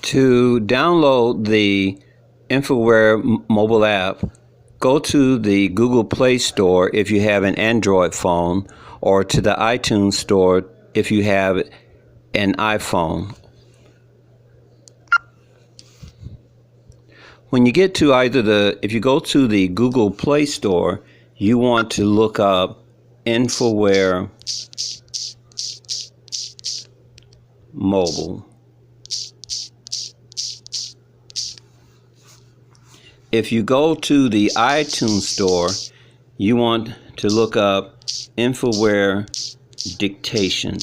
To download the Infoware mobile app, go to the Google Play Store if you have an Android phone, or to the iTunes Store if you have an iPhone. When you get to if you go to the Google Play Store, you want to look up Infoware Mobile. If you go to the iTunes Store, you want to look up Infoware Dictation.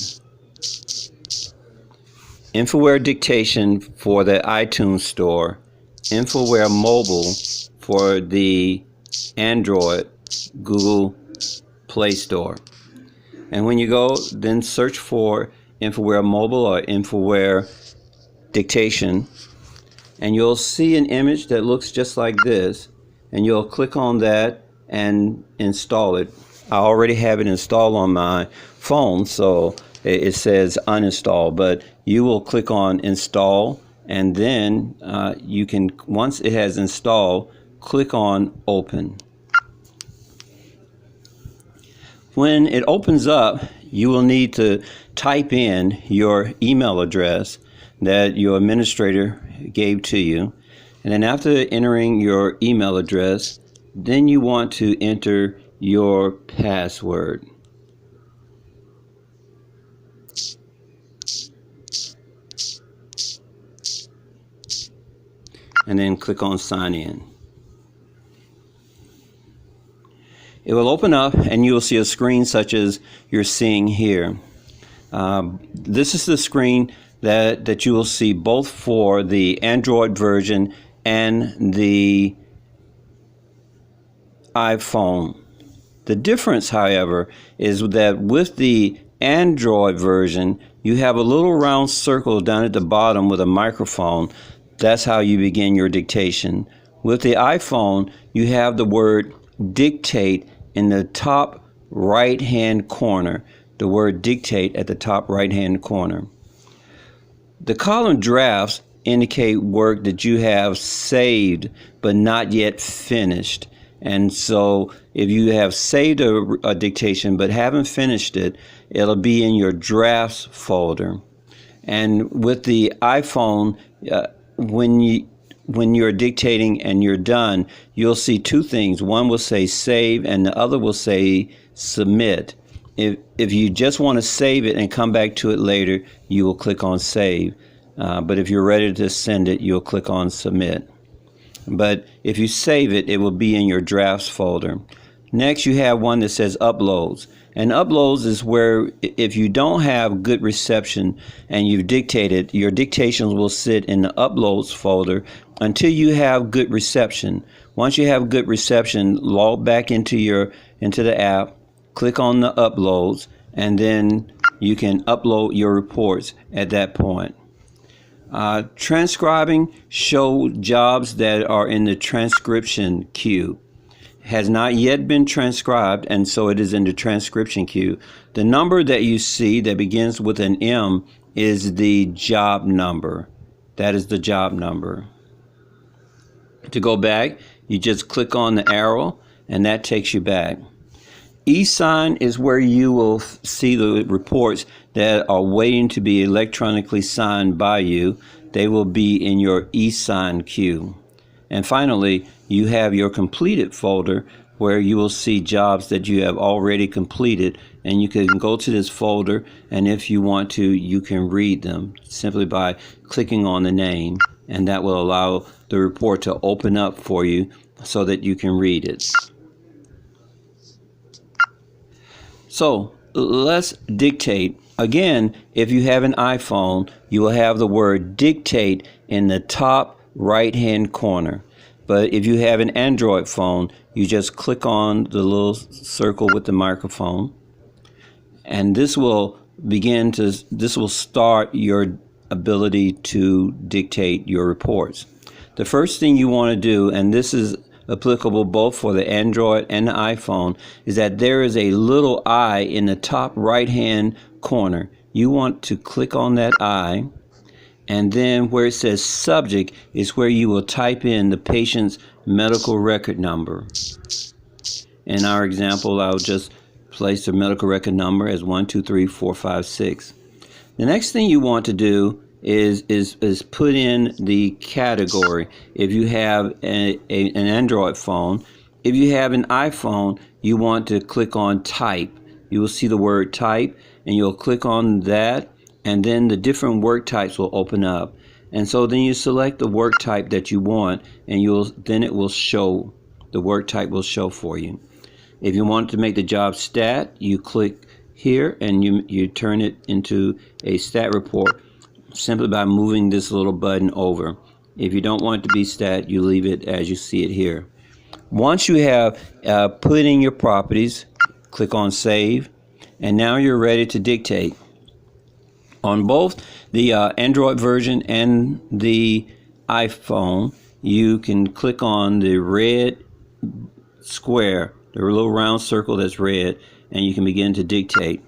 Infoware Dictation for the iTunes Store, Infoware Mobile for the Android Google Play Store. And when you go, then search for Infoware Mobile or Infoware Dictation, and you'll see an image that looks just like this, and you'll click on that and install it. I already have it installed on my phone, so it says uninstall, but you will click on install, and then you can, once it has installed, click on open. When it opens up, you will need to type in your email address that your administrator gave to you, and then after entering your email address, then you want to enter your password. And then click on sign in. It will open up and you will see a screen such as you're seeing here. This is the screen that you will see both for the Android version and the iPhone. The difference, however, is that with the Android version, you have a little round circle down at the bottom with a microphone. That's how you begin your dictation. With the iPhone, you have the word dictate in the top right-hand corner. The word dictate at the top right-hand corner. The column drafts indicate work that you have saved but not yet finished. And so if you have saved a dictation but haven't finished it, it'll be in your drafts folder. And with the iPhone, when you're dictating and you're done, you'll see two things. One will say save and the other will say submit. If you just want to save it and come back to it later, you will click on save. But if you're ready to send it, you'll click on submit. But if you save it, it will be in your drafts folder. Next, you have one that says uploads. And uploads is where if you don't have good reception and you've dictated, your dictations will sit in the uploads folder until you have good reception. Once you have good reception, log back into the app, click on the uploads, and then you can upload your reports at that point. Transcribing show jobs that are in the transcription queue. Has not yet been transcribed, and so it is in the transcription queue. The number that you see that begins with an M is the job number. That is the job number. To go back, you just click on the arrow, and that takes you back. E-sign is where you will see the reports that are waiting to be electronically signed by you. They will be in your e-sign queue. And finally, you have your completed folder where you will see jobs that you have already completed, and you can go to this folder, and if you want to, you can read them simply by clicking on the name, and that will allow the report to open up for you so that you can read it. So let's dictate. Again, if you have an iPhone, you will have the word dictate in the top right-hand corner. But if you have an Android phone, you just click on the little circle with the microphone, and this will start your ability to dictate your reports. The first thing you want to do, and this is applicable both for the Android and the iPhone, is that there is a little eye in the top right hand corner. You want to click on that eye, and then where it says subject is where you will type in the patient's medical record number. In our example, I'll just place the medical record number as 123456. The next thing you want to do is put in the category. If you have an Android phone, if you have an iPhone, you want to click on type. You will see the word type, and you'll click on that, and then the different work types will open up. And so then you select the work type that you want, and then it will show, the work type will show for you. If you want to make the job stat, you click here and you turn it into a stat report simply by moving this little button over. If you don't want it to be stat, you leave it as you see it here. Once you have put in your properties, click on save, and now you're ready to dictate. On both the Android version and the iPhone, you can click on the red square, the little round circle that's red, and you can begin to dictate.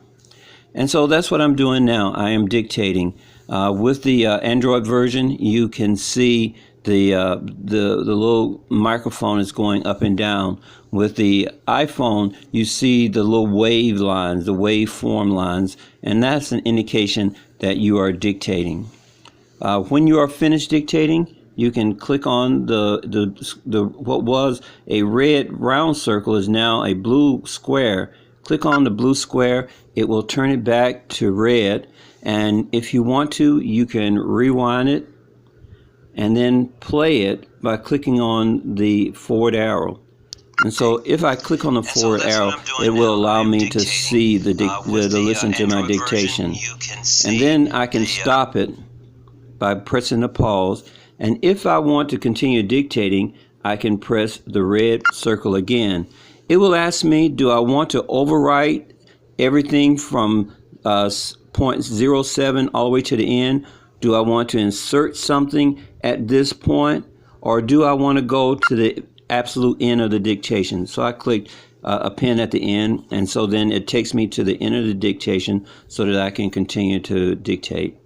And so that's what I'm doing now. I am dictating. With the Android version, you can see the little microphone is going up and down. With the iPhone, you see the little wave lines, the waveform lines, and that's an indication that you are dictating. When you are finished dictating, you can click on the what was a red round circle is now a blue square. Click on the blue square, it will turn it back to red, and if you want to, you can rewind it and then play it by clicking on the forward arrow. And so if I click on the forward arrow, it will allow me to see to listen to my dictation. And then I can stop it by pressing the pause. And if I want to continue dictating, I can press the red circle again. It will ask me, do I want to overwrite everything from point 07 all the way to the end? Do I want to insert something at this point? Or do I want to go to the absolute end of the dictation? So I clicked a pen at the end, and so then it takes me to the end of the dictation so that I can continue to dictate.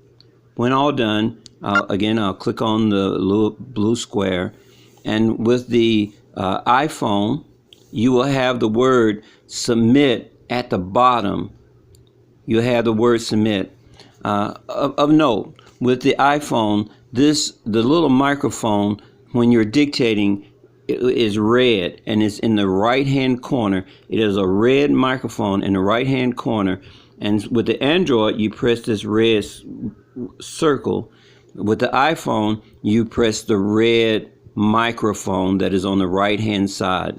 When all done, again, I'll click on the little blue square, and with the iPhone, you will have the word submit at the bottom. You'll have the word submit. Of note, with the iPhone, the little microphone, when you're dictating, it is red, and it's in the right-hand corner. It is a red microphone in the right-hand corner. And with the Android, you press this red circle. With the iPhone, you press the red microphone that is on the right-hand side.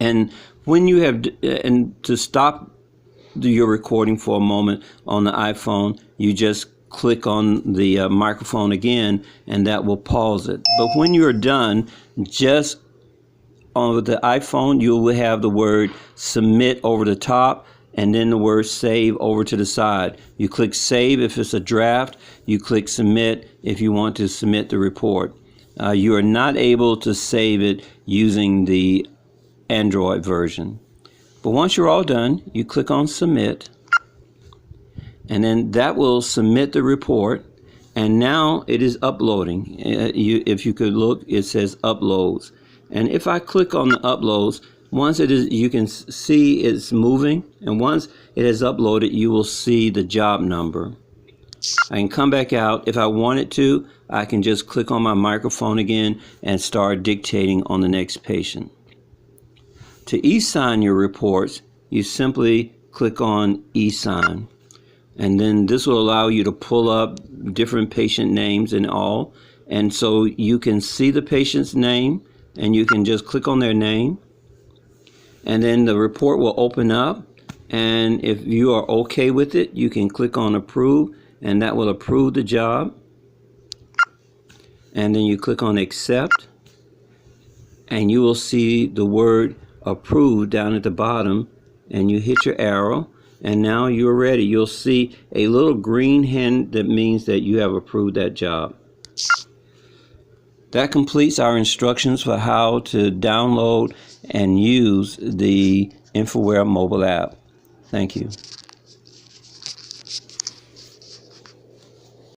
And when you have, and to stop your recording for a moment on the iPhone, you just click on the microphone again, and that will pause it. But when you're done, just on the iPhone, you will have the word submit over the top, and then the word save over to the side. You click save if it's a draft. You click submit if you want to submit the report. You are not able to save it using the Android version. But once you're all done, you click on submit, and then that will submit the report, and now it is uploading. If you could look, it says uploads, and if I click on the uploads, once it is, you can see it's moving, and once it is uploaded, you will see the job number. I can come back out. If I wanted to, I can just click on my microphone again and start dictating on the next patient. To e-sign your reports, you simply click on e-sign, and then this will allow you to pull up different patient names and all, and so you can see the patient's name, and you can just click on their name, and then the report will open up, and if you are okay with it, you can click on approve, and that will approve the job. And then you click on accept, and you will see the word approved down at the bottom, and you hit your arrow, and now you're ready. You'll see a little green hand that means that you have approved that job. That completes our instructions for how to download and use the InfoWare mobile app. Thank you.